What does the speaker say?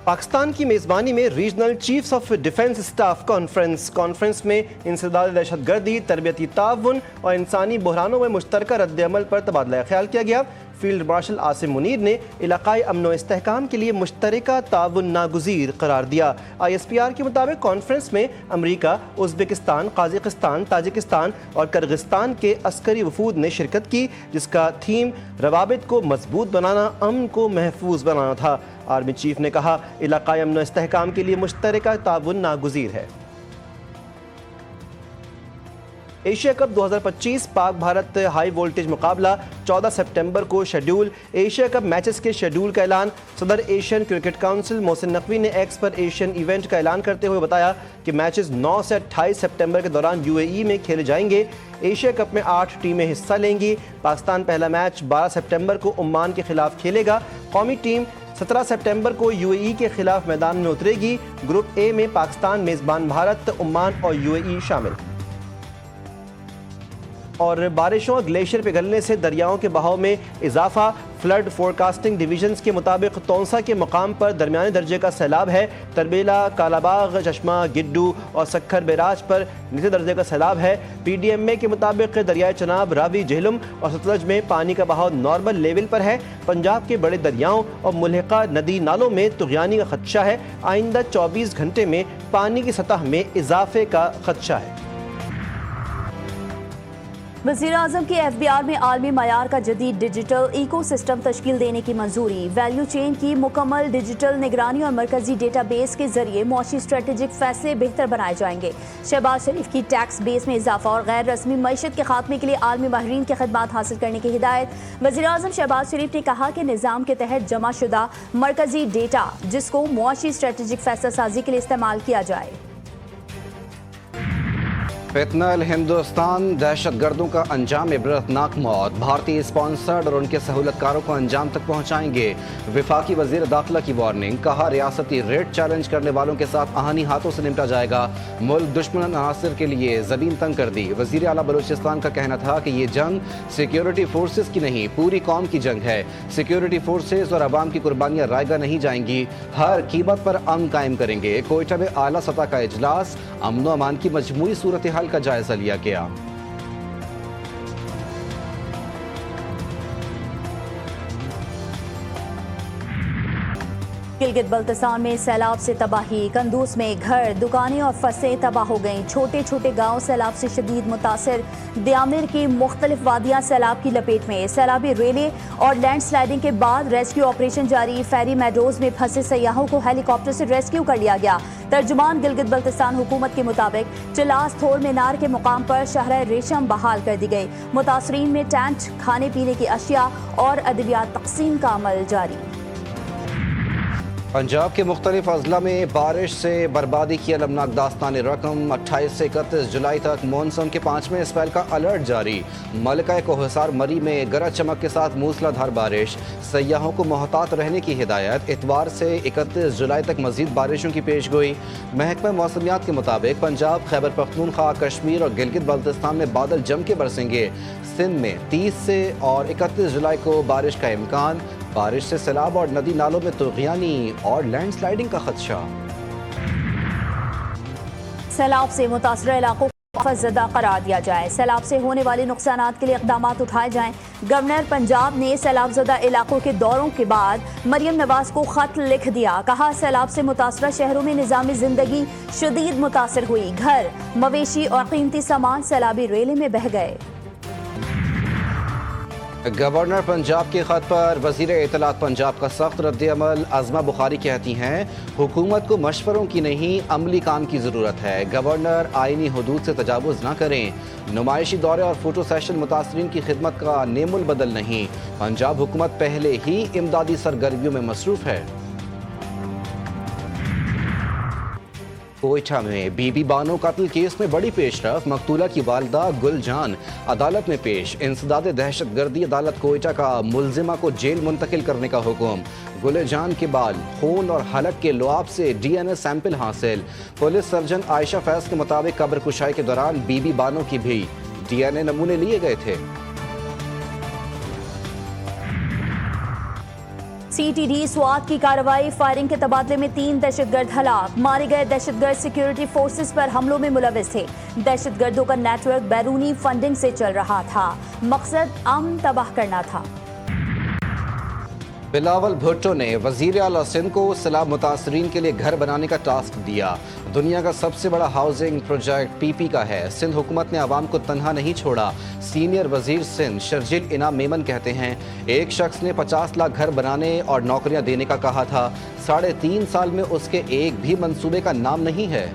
पाकिस्तान की मेज़बानी में regional chiefs of defence staff conference में इंसदाद दहशतगर्दी, तरबियती ताउन और इंसानी बहरानों में मुश्तरका रद्द-ए-अमल पर तबादला ख्याल किया गया। फील्ड मार्शल आसिम मुनीर ने इलाकाई अमन व इस्तेहकाम के लिए मुश्तरका ताउन नागुज़ीर करार दिया। ISPR के मुताबिक कॉन्फ्रेंस में अमरीका, उज़्बेकिस्तान, काज़ाकिस्तान, ताजिकिस्तान और किर्गिस्तान के अस्करी वफूद ने शिरकत की, जिसका थीम रवाबित को मजबूत बनाना, अमन को महफूज बनाना था। आर्मी चीफ ने कहा, इलाकाई अमन व इस्तेहकाम के लिए मुश्तरका ताउन नागुज़ीर है। Asia cup 2025 Pak Bharat high voltage मुकाबला 14 सितंबर को शेड्यूल। एशिया कप मैचेस के शेड्यूल का ऐलान। सदर Asian cricket council Mohsin Naqvi ने एक्स पर एशियन इवेंट का ऐलान करते हुए बताया कि मैचेस 9 से 28 सितंबर के दौरान UAE में खेले जाएंगे। एशिया कप में 8 टीमें हिस्सा लेंगी। पाकिस्तान पहला मैच 12 सितंबर को ओमान के खिलाफ खेलेगा। कौमी टीम 17 सितंबर को UAE के खिलाफ मैदान में उतरेगी। ग्रुप ए में पाकिस्तान, मेज़बान भारत, ओमान और UAE शामिल। और बारिशों और ग्लेशियर पिघलने से दरियाओं के बहाव में इजाफा। फ्लड फोरकास्टिंग डिवीजन्स के मुताबिक तौसा के मकाम पर दरमियाने दर्जे का सैलाब है। तरबेला, कालाबाग, चश्मा, गिड्डू और सखर बैराज पर निचले दर्जे का सैलाब है। PDMA के मुताबिक दरियाए चनाब, रावी, झेलम और सतलज में पानी का बहाव नॉर्मल लेवल पर है। पंजाब के बड़े दरियाओं और मुल्हिका नदी नालों में तुग़यानी का खदशा है। आइंदा 24 घंटे में पानी की सतह में इजाफे का खदशा है। वज़ीर-ए-आज़म की FBR में आलमी मयार का जदीद डिजिटल इको सिस्टम तश्कील देने की मंजूरी। वैल्यू चेन की मुकम्मल डिजिटल निगरानी और मरकजी डेटाबेस के जरिए मुआशी स्ट्रेटेजिक फैसले बेहतर बनाए जाएंगे। शहबाज शरीफ की टैक्स बेस में इजाफा और गैर रस्मी मईशत के खात्मे के लिए आलमी माहिरीन की खदमात हासिल करने की हिदायत। वज़ीर-ए-आज़म शहबाज शरीफ ने कहा कि निज़ाम के तहत जमा शुदा मरकजी डेटा जिसको मुआशी स्ट्रेटेजिक फैसला साजी के लिए इस्तेमाल किया जाए। फितनल हिंदुस्तान, दहशतगर्दों का अंजाम इबरतनाक मौत। भारतीय स्पॉन्सर्ड और उनके सहूलतकारों को अंजाम तक पहुंचाएंगे। विफाकी वजीर दाखिला की वार्निंग। कहा, रियासती रेट चैलेंज करने वालों के साथ आहनी हाथों से निपटा जाएगा। मुल्क दुश्मन अनासर के लिए जमीन तंग कर दी। वजीर आला बलूचिस्तान का कहना था कि ये जंग सिक्योरिटी फोर्सेस की नहीं, पूरी कौम की जंग है। सिक्योरिटी फोर्सेस और अवाम की कुर्बानियां रायगा नहीं जाएंगी। हर कीमत पर अमन कायम करेंगे। कोयटा में आला सतह का इजलास। अमन व अमान की मजमूई सूरत हाल का जायजा लिया गया। गिलगित बल्तिस्तान में सैलाब से तबाही। कंदूस में घर, दुकानें और फसलें तबाह हो गईं। छोटे छोटे गांव सैलाब से शदीद मुतासिर। दियामिर की मुख्तलिफ वादियां सैलाब की लपेट में। सैलाबी रेले और लैंड स्लाइडिंग के बाद रेस्क्यू ऑपरेशन जारी। फेरी मेडोज में फंसे सयाहों को हेलीकॉप्टर से रेस्क्यू कर लिया गया। तर्जुमान गिलगित बल्तिस्तान हुकूमत के मुताबिक चिलास थोर मीनार के मुकाम पर शहर रेशम बहाल कर दी गई। मुतासरीन में टेंट, खाने पीने की अशिया और अद्वियात तकसीम का अमल जारी। पंजाब के मुख्तलिफ अजला में बारिश से बर्बादी की अलमनाक दास्तानी रकम। 28 से 31 जुलाई तक मानसून के 5वें स्पेल का अलर्ट जारी। मलका कोहसार मरी में गरज चमक के साथ मूसलाधार बारिश। सयाहों को मोहतात रहने की हिदायत। इतवार से 31 जुलाई तक मजीद बारिशों की पेश गोई। महकमा मौसमियात के मुताबिक पंजाब, खैबर पख्तूनख्वा, कश्मीर और गिलगित बल्तिस्तान में बादल जम के बरसेंगे। सिंध में 30 से और 31 जुलाई को बारिश का इम्कान। बारिश से सैलाब और नदी नालों में तुग़यानी और लैंडस्लाइडिंग का खदशा। सैलाब से मुतासर इलाकों को खौफजदा करार दिया जाए। सैलाब से होने वाले नुकसानात के लिए इक़दाम उठाए जाएं। गवर्नर पंजाब ने सैलाबजदा इलाकों के दौरों के बाद मरियम नवाज को खत लिख दिया। कहा, सैलाब से मुतासरा शहरों में निज़ामी जिंदगी शदीद मुतासर हुई। घर, मवेशी और कीमती सामान सैलाबी रेले में बह गए। गवर्नर पंजाब के खत पर वजीर इत्तलात पंजाब का सख्त रद्द-ए-अमल। अज़मा बुखारी कहती हैं, हुकूमत को मशवरों की नहीं अमली काम की ज़रूरत है। गवर्नर आईनी हुदूद से तजावुज़ ना करें। नुमाइशी दौरे और फोटो सेशन मुतासरीन की खिदमत का नेमुल बदल नहीं। पंजाब हुकूमत पहले ही इमदादी सरगर्मियों में मसरूफ़ है। कोयटा में बीबी बानो कत्ल केस में बड़ी पेशरफ। मकतूला की वालदा गुलजान अदालत में पेश। इंसदाद दहशतगर्दी अदालत कोयटा का मुलजिमा को जेल मुंतकिल करने का हुक्म। गुलजान के बाल, खून और हलक के लुआब से DNA सैंपल हासिल। पुलिस सर्जन आयशा फैज के मुताबिक कब्र कुशाई के दौरान बीबी बानो की भी DNA नमूने लिए गए थे। सीटीडी स्वात की कार्रवाई, फायरिंग के तबादले में 3 दहशतगर्द हलाक। मारे गए दहशतगर्द सिक्योरिटी फोर्सेस पर हमलों में मुलविस थे। दहशतगर्दों का नेटवर्क बैरूनी फंडिंग से चल रहा था। मकसद अमन तबाह करना था। बिलावल भुट्टो ने वजीर आला सिंध को सैलाब मुतासरीन के लिए घर बनाने का टास्क दिया। दुनिया का सबसे बड़ा हाउसिंग प्रोजेक्ट पीपी का है। सिंध हुकूमत ने आवाम को तन्हा नहीं छोड़ा। सीनियर वजीर सिंध शर्जील इनाम मेमन कहते हैं, एक शख्स ने 50 लाख घर बनाने और नौकरियां देने का कहा था। 3.5 साल में उसके एक भी मंसूबे का नाम नहीं है।